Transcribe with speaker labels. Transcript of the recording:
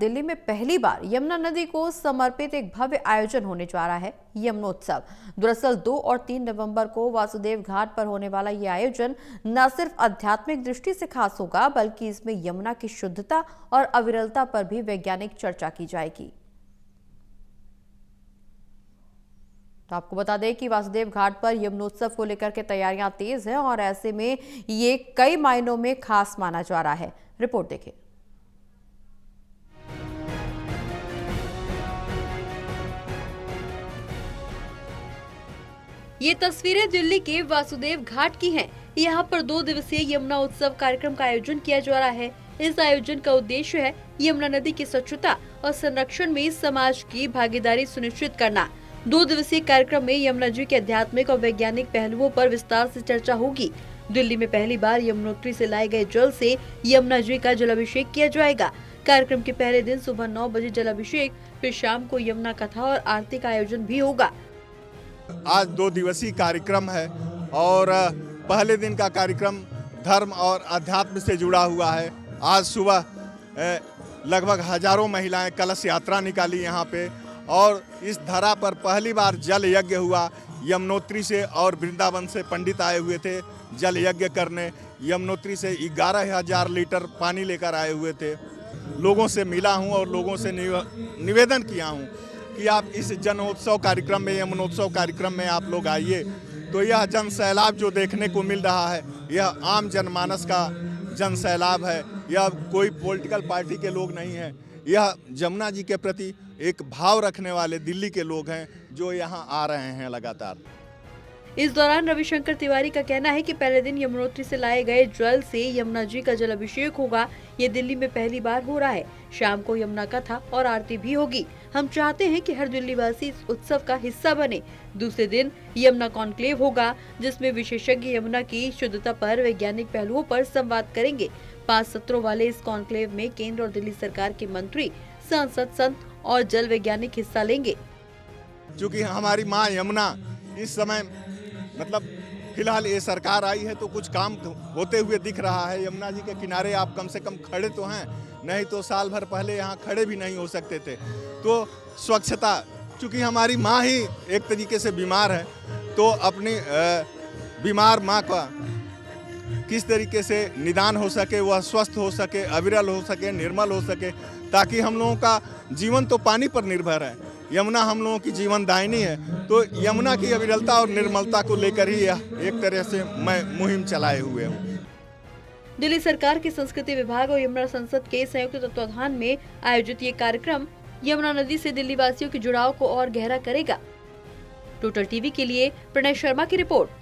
Speaker 1: दिल्ली में पहली बार यमुना नदी को समर्पित एक भव्य आयोजन होने जा रहा है, यमुनोत्सव। दरअसल 2 और 3 नवंबर को वासुदेव घाट पर होने वाला ये आयोजन न सिर्फ आध्यात्मिक दृष्टि से खास होगा, बल्कि इसमें यमुना की शुद्धता और अविरलता पर भी वैज्ञानिक चर्चा की जाएगी। तो आपको बता दें कि वासुदेव घाट पर यमुनोत्सव को लेकर के तैयारियां तेज हैं और ऐसे में ये कई मायनों में खास माना जा रहा है। रिपोर्ट देखें।
Speaker 2: ये तस्वीरें दिल्ली के वासुदेव घाट की हैं। यहाँ पर 2 दिवसीय यमुना उत्सव कार्यक्रम का आयोजन किया जा रहा है। इस आयोजन का उद्देश्य है यमुना नदी की स्वच्छता और संरक्षण में समाज की भागीदारी सुनिश्चित करना। 2 दिवसीय कार्यक्रम में यमुना जी के आध्यात्मिक और वैज्ञानिक पहलुओं पर विस्तार से चर्चा होगी। दिल्ली में पहली बार यमुनोत्री से लाए गए जल से यमुना जी का जलाभिषेक किया जाएगा। कार्यक्रम के पहले दिन सुबह 9 बजे जलाभिषेक, फिर शाम को यमुना कथा और आरती का आयोजन भी होगा।
Speaker 3: आज 2 दिवसीय कार्यक्रम है और पहले दिन का कार्यक्रम धर्म और अध्यात्म से जुड़ा हुआ है। आज सुबह लगभग हजारों महिलाएं कलश यात्रा निकाली यहाँ पे और इस धरा पर पहली बार जल यज्ञ हुआ। यमुनोत्री से और वृंदावन से पंडित आए हुए थे जल यज्ञ करने। यमुनोत्री से 11,000 लीटर पानी लेकर आए हुए थे। लोगों से मिला हूँ और लोगों से निवेदन किया हूँ कि आप इस जनोत्सव कार्यक्रम में, यमुनोत्सव कार्यक्रम में आप लोग आइए। तो यह जन सैलाब जो देखने को मिल रहा है, यह आम जनमानस का जन सैलाब है। यह कोई पॉलिटिकल पार्टी के लोग नहीं हैं। यह जमुना जी के प्रति एक भाव रखने वाले दिल्ली के लोग हैं जो यहाँ आ रहे हैं लगातार।
Speaker 2: इस दौरान रविशंकर तिवारी का कहना है कि पहले दिन यमुनोत्री से लाए गए जल से यमुना जी का जलाभिषेक होगा। ये दिल्ली में पहली बार हो रहा है। शाम को यमुना कथा और आरती भी होगी। हम चाहते हैं कि हर दिल्ली वासी इस उत्सव का हिस्सा बने। दूसरे दिन यमुना कॉन्क्लेव होगा, जिसमें विशेषज्ञ यमुना की शुद्धता पर वैज्ञानिक पहलुओं पर संवाद करेंगे। 5 सत्रों वाले इस कॉन्क्लेव में केंद्र और दिल्ली सरकार के मंत्री, सांसद, संत और जल वैज्ञानिक हिस्सा लेंगे।
Speaker 3: क्योंकि हमारी माँ यमुना इस समय मतलब फिलहाल ये सरकार आई है तो कुछ काम होते हुए दिख रहा है। यमुना जी के किनारे आप कम से कम खड़े तो हैं, नहीं तो साल भर पहले यहाँ खड़े भी नहीं हो सकते थे। तो स्वच्छता, चूँकि हमारी माँ ही एक तरीके से बीमार है, तो अपनी बीमार माँ का किस तरीके से निदान हो सके, वह स्वस्थ हो सके, अविरल हो सके, निर्मल हो सके, ताकि हम लोगों का जीवन तो पानी पर निर्भर है। यमुना हम लोगों की जीवन दायिनी है, तो यमुना की अविरलता और निर्मलता को लेकर ही यह एक तरह से मैं मुहिम चलाए हुए हूँ।
Speaker 2: दिल्ली सरकार के संस्कृति विभाग और यमुना संसद के संयुक्त तत्वाधान में आयोजित ये कार्यक्रम यमुना नदी से दिल्ली वासियों के जुड़ाव को और गहरा करेगा। टोटल टीवी के लिए प्रणय शर्मा की रिपोर्ट।